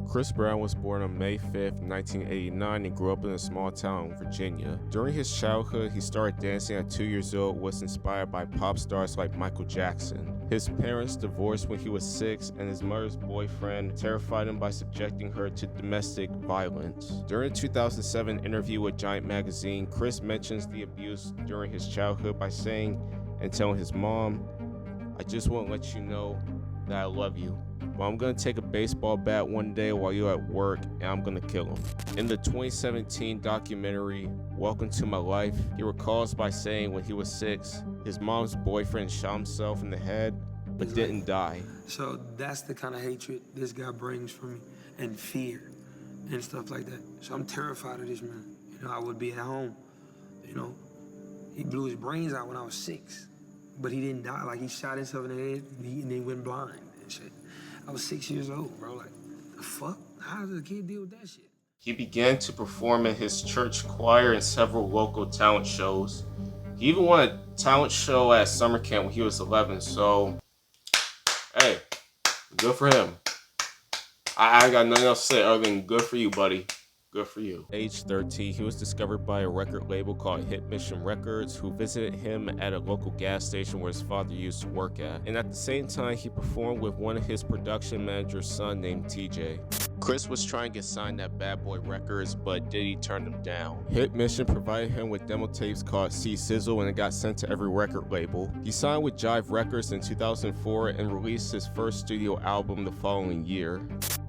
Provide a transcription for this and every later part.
Chris Brown was born on May 5th, 1989 and grew up in a small town in Virginia. During his childhood, he started dancing at 2 years old, was inspired by pop stars like Michael Jackson. His parents divorced when he was 6, and his mother's boyfriend terrified him by subjecting her to domestic violence. During a 2007 interview with Giant Magazine, Chris mentions the abuse during his childhood by saying and telling his mom, "I just want to let you know that I love you. But I'm gonna take a baseball bat one day while you're at work and I'm gonna kill him." In the 2017 documentary, Welcome to My Life, he recalls by saying when he was 6, his mom's boyfriend shot himself in the head, but didn't die. So that's the kind of hatred this guy brings for me, and fear, and stuff like that. So I'm terrified of this man. I would be at home, He blew his brains out when I was 6, but he didn't die. Like, he shot himself in the head, and he went blind and shit. I was 6 years old, bro. Like, the fuck? How does a kid deal with that shit? He began to perform in his church choir and several local talent shows. He even won a talent show at summer camp when he was 11, so, hey, good for him. I got nothing else to say other than good for you, buddy. Good for you. Age 13, he was discovered by a record label called Hit Mission Records, who visited him at a local gas station where his father used to work at. And at the same time, he performed with one of his production manager's son named TJ. Chris was trying to get signed at Bad Boy Records, but Diddy turned him down. Hit Mission provided him with demo tapes called C Sizzle, and it got sent to every record label. He signed with Jive Records in 2004 and released his first studio album the following year.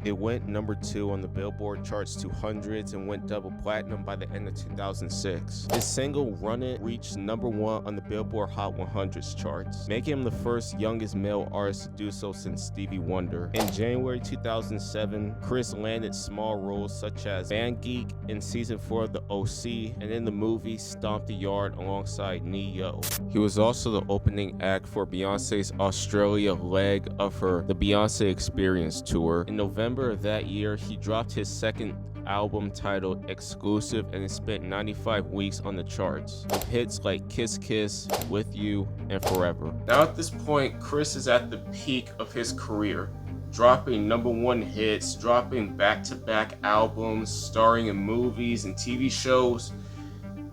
It went number 2 on the Billboard charts 200s and went double platinum by the end of 2006. His single Run It reached number 1 on the Billboard Hot 100s charts, making him the first youngest male artist to do so since Stevie Wonder. In January 2007, Chris landed small roles such as Band Geek in season 4 of The OC and in the movie Stomp the Yard alongside Ne-Yo. He was also the opening act for Beyonce's Australia leg of her The Beyonce Experience tour. In November of that year, he dropped his second album titled Exclusive, and it spent 95 weeks on the charts with hits like Kiss Kiss, With You, and Forever. Now at this point, Chris is at the peak of his career, dropping #1 hits, dropping back-to-back albums, starring in movies and TV shows,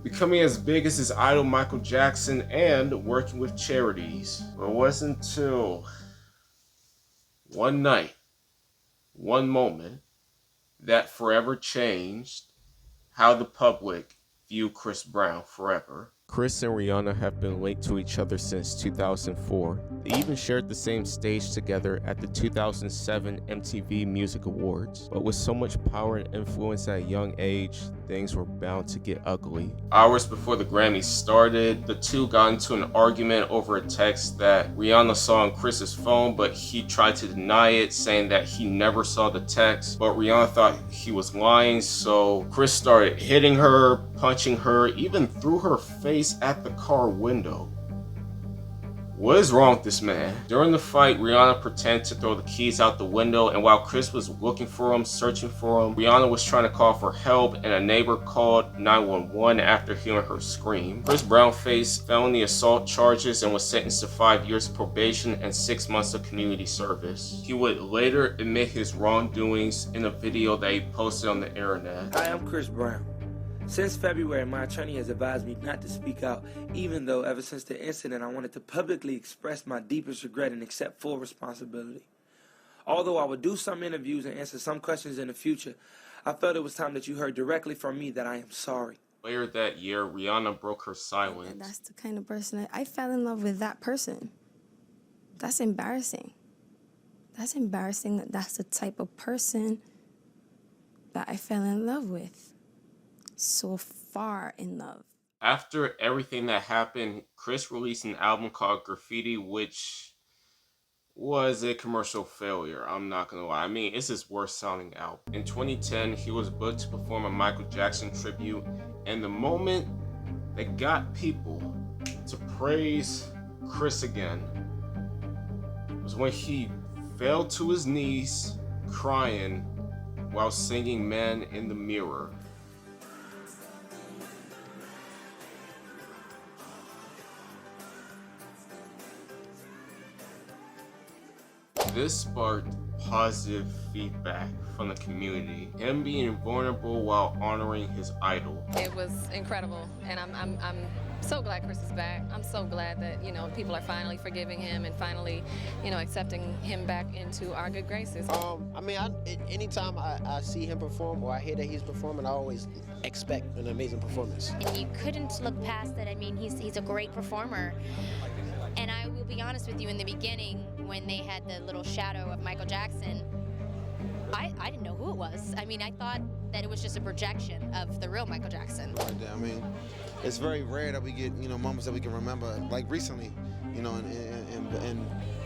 becoming as big as his idol Michael Jackson, and working with charities. But it wasn't until one night, one moment, that forever changed how the public view Chris Brown forever. Chris and Rihanna have been linked to each other since 2004. They even shared the same stage together at the 2007 MTV Music Awards. But with so much power and influence at a young age, things were bound to get ugly. Hours before the Grammys started, the two got into an argument over a text that Rihanna saw on Chris's phone, but he tried to deny it, saying that he never saw the text. But Rihanna thought he was lying, so Chris started hitting her, punching her, even threw her face at the car window. What is wrong with this man? During the fight, Rihanna pretended to throw the keys out the window, and while Chris was looking for him, searching for him, Rihanna was trying to call for help, and a neighbor called 911 after hearing her scream. Chris Brown faced felony assault charges and was sentenced to 5 years of probation and 6 months of community service. He would later admit his wrongdoings in a video that he posted on the internet. Hi, I'm Chris Brown. Since February, my attorney has advised me not to speak out, even though ever since the incident, I wanted to publicly express my deepest regret and accept full responsibility. Although I would do some interviews and answer some questions in the future, I felt it was time that you heard directly from me that I am sorry. Later that year, Rihanna broke her silence. That's the kind of person I fell in love with. That person. That's embarrassing. That's embarrassing that that's the type of person that I fell in love with. So far in love. After everything that happened, Chris released an album called Graffiti, which was a commercial failure. I'm not gonna lie. I mean, it's his worst sounding album. In 2010, he was booked to perform a Michael Jackson tribute, and the moment that got people to praise Chris again was when he fell to his knees crying while singing Man in the Mirror. This sparked positive feedback from the community. Him being vulnerable while honoring his idol. It was incredible, and I'm so glad Chris is back. I'm so glad that, you know, people are finally forgiving him and finally, you know, accepting him back into our good graces. I mean, anytime I see him perform or I hear that he's performing, I always expect an amazing performance. And you couldn't look past it. I mean, he's a great performer. And I will be honest with you, in the beginning, when they had the little shadow of Michael Jackson, I didn't know who it was. I mean, I thought that it was just a projection of the real Michael Jackson. Right there. I mean, it's very rare that we get, you know, moments that we can remember, like recently, you know,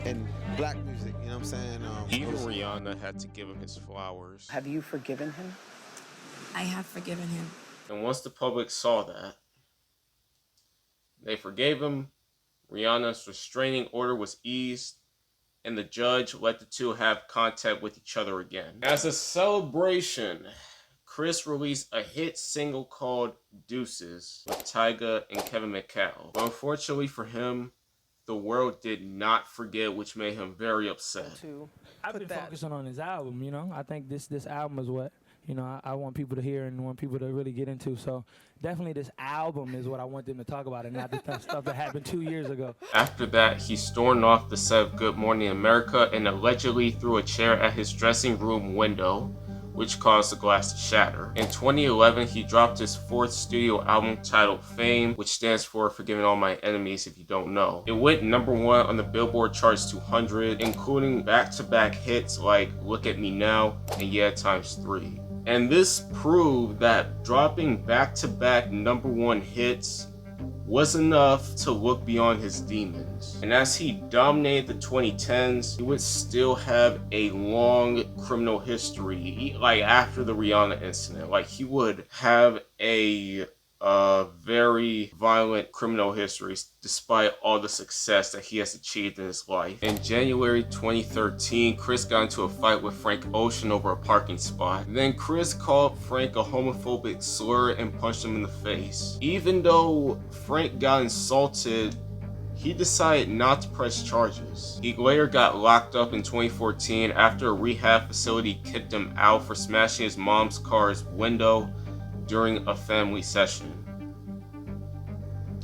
in black music, you know what I'm saying? Even Rihanna had to give him his flowers. Have you forgiven him? I have forgiven him. And once the public saw that, they forgave him. Rihanna's restraining order was eased, and the judge let the two have contact with each other again. As a celebration, Chris released a hit single called Deuces with Tyga and Kevin McHale. But unfortunately for him, the world did not forget, which made him very upset. I've been focusing on his album, you know. I think this album is what, you know, I want people to hear and want people to really get into. So definitely this album is what I want them to talk about and not the stuff that happened 2 years ago. After that, he stormed off the set of Good Morning America and allegedly threw a chair at his dressing room window, which caused the glass to shatter. In 2011, he dropped his fourth studio album titled Fame, which stands for Forgiving All My Enemies if you don't know. It went #1 on the Billboard Charts 200, including back-to-back hits like Look at Me Now and Yeah ×3. And this proved that dropping back-to-back #1 hits was enough to look beyond his demons. And as he dominated the 2010s, he would still have a long criminal history, like after the Rihanna incident. Like he would have a very violent criminal history despite all the success that he has achieved in his life. In January 2013, Chris got into a fight with Frank Ocean over a parking spot. Then Chris called Frank a homophobic slur and punched him in the face. Even though Frank got insulted, he decided not to press charges. He later got locked up in 2014 after a rehab facility kicked him out for smashing his mom's car's window during a family session.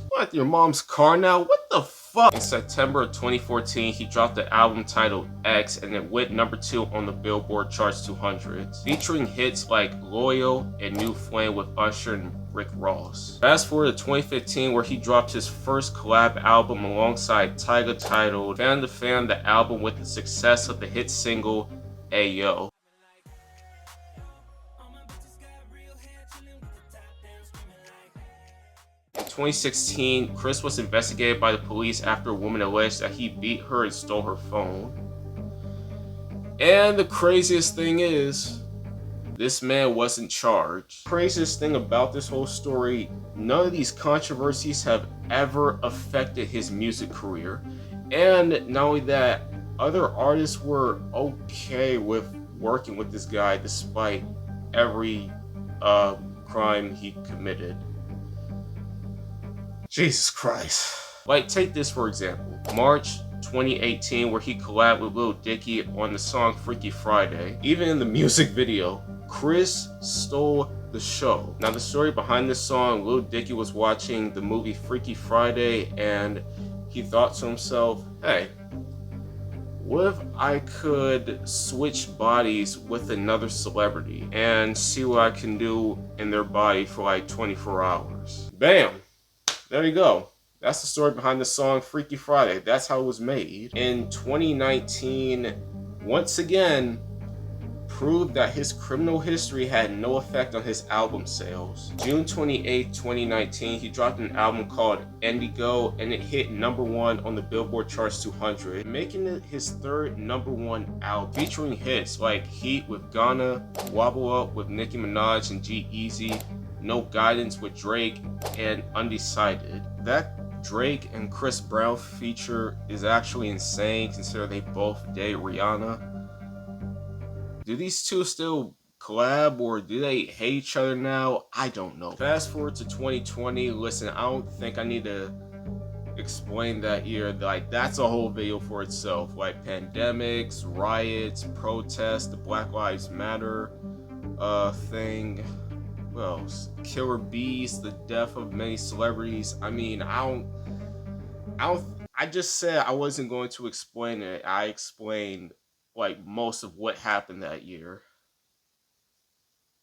What, your mom's car now? What the fuck? In September of 2014, he dropped the album titled X, and it went #2 on the Billboard Charts 200, featuring hits like Loyal and New Flame with Usher and Rick Ross. Fast forward to 2015, where he dropped his first collab album alongside Tyga titled Fan to Fan, the album with the success of the hit single Ayo. In 2016, Chris was investigated by the police after a woman alleged that he beat her and stole her phone. And the craziest thing is, this man wasn't charged. Craziest thing about this whole story, none of these controversies have ever affected his music career. And not only that, other artists were okay with working with this guy despite every crime he committed. Jesus Christ. Like, take this for example. March 2018, where he collabed with Lil Dicky on the song Freaky Friday. Even in the music video, Chris stole the show. Now, the story behind this song, Lil Dicky was watching the movie Freaky Friday and he thought to himself, hey, what if I could switch bodies with another celebrity and see what I can do in their body for like 24 hours? Bam! There you go. That's the story behind the song Freaky Friday. That's how it was made. In 2019, once again, proved that his criminal history had no effect on his album sales. June 28, 2019, he dropped an album called Indigo, and it hit #1 on the Billboard Charts 200, making it his third #1 album, featuring hits like Heat with Ghana, Wobble Up with Nicki Minaj and G-Eazy, No Guidance with Drake, and Undecided. That Drake and Chris Brown feature is actually insane, considering they both date Rihanna. Do these two still collab, or do they hate each other now? I don't know. Fast forward to 2020. Listen, I don't think I need to explain that year, like that's a whole video for itself. Like pandemics, riots, protests, the Black Lives Matter thing. What else? Killer bees, the death of many celebrities. I mean, I just said I wasn't going to explain it. I explained like most of what happened that year.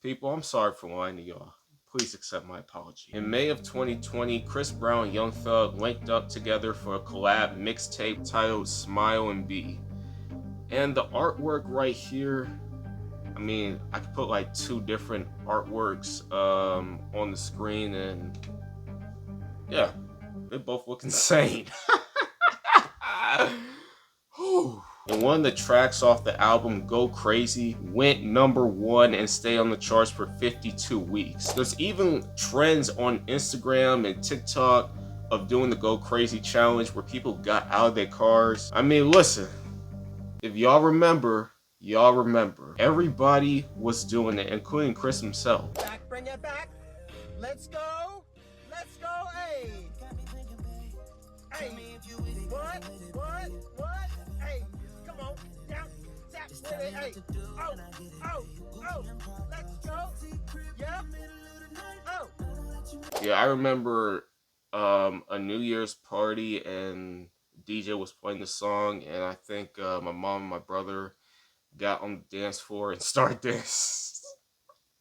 People, I'm sorry for lying to y'all. Please accept my apology. In May of 2020, Chris Brown and Young Thug linked up together for a collab mixtape titled Smile and Be. And the artwork right here, I mean, I could put like two different artworks on the screen, and yeah, they both look insane. And one of the tracks off the album, Go Crazy, went #1 and stayed on the charts for 52 weeks. There's even trends on Instagram and TikTok of doing the Go Crazy challenge where people got out of their cars. I mean, listen, if y'all remember, everybody was doing it, including Chris himself. Back, bring it back. Let's go. Let's go. Hey. Hey. What? Hey. Come on. Down. Tap with it. Hey. Oh. Let's go. Yep. Oh. Yeah, I remember a New Year's party and DJ was playing the song, and I think my mom and my brother got on the dance floor and started dancing.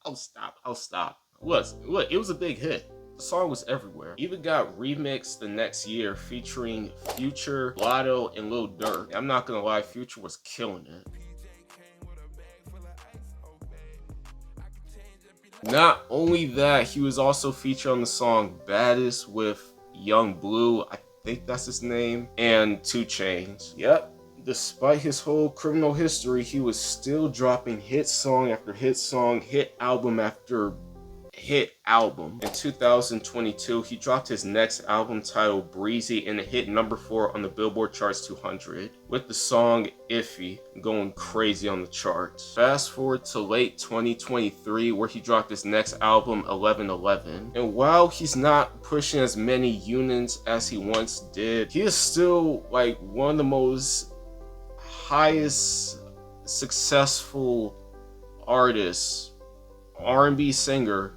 I'll stop. Look, it was a big hit. The song was everywhere. Even got remixed the next year featuring Future, Lotto, and Lil Durk. I'm not gonna lie, Future was killing it. Not only that, he was also featured on the song Baddest with Young Blue, I think that's his name, and 2 Chainz. Yep. Despite his whole criminal history, he was still dropping hit song after hit song, hit album after hit album. In 2022, he dropped his next album titled Breezy, and it hit #4 on the Billboard Charts 200, with the song Iffy going crazy on the charts. Fast forward to late 2023, where he dropped his next album, 1111. And while he's not pushing as many units as he once did, he is still like one of the most highest successful artists, R&B singer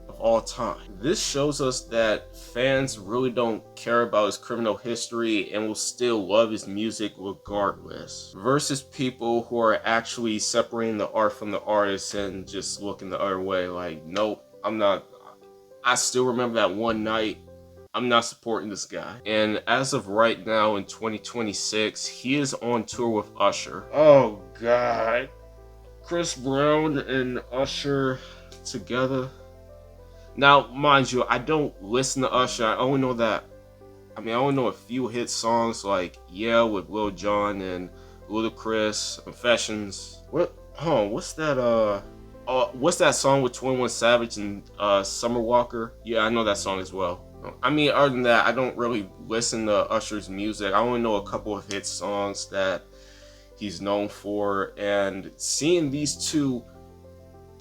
of all time. This shows us that fans really don't care about his criminal history and will still love his music regardless, versus people who are actually separating the art from the artist and just looking the other way like, nope, I'm not. I still remember that one night, I'm not supporting this guy. And as of right now in 2026, he is on tour with Usher. Oh God. Chris Brown and Usher together. Now, mind you, I don't listen to Usher. I only know a few hit songs like Yeah with Lil Jon and Ludacris, Confessions. What's that song with 21 Savage and Summer Walker? Yeah, I know that song as well. I mean, other than that, I don't really listen to Usher's music. I only know a couple of hit songs that he's known for, and seeing these two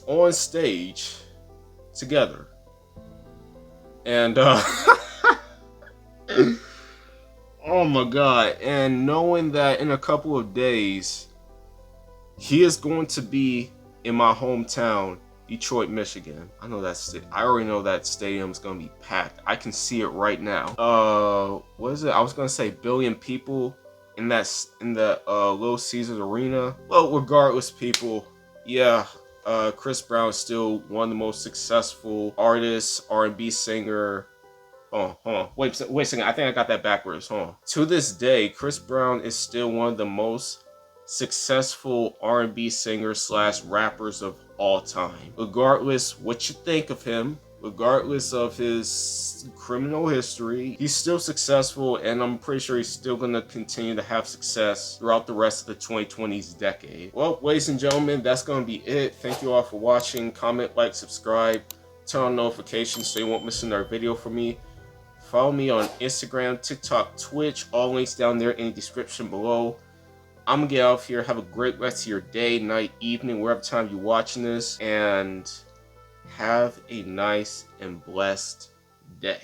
on stage together, and oh my God, and knowing that in a couple of days he is going to be in my hometown, Detroit, Michigan. I already know that stadium's gonna be packed. I can see it right now. What is it? I was gonna say billion people in the Little Caesars Arena. Well, regardless, people, yeah, Chris Brown is still one of the most successful artists, R&B singer. Hold on. Wait a second. I think I got that backwards. Hold on. To this day, Chris Brown is still one of the most successful R&B singers / rappers of all time. Regardless what you think of him, regardless of his criminal history, he's still successful, and I'm pretty sure he's still gonna continue to have success throughout the rest of the 2020s decade. Well, ladies and gentlemen, that's gonna be it. Thank you all for watching. Comment, like, subscribe, turn on notifications so you won't miss another video from me. Follow me on Instagram, TikTok, Twitch, all links down there in the description below. I'm gonna get out of here. Have a great rest of your day, night, evening, wherever time you're watching this, and have a nice and blessed day.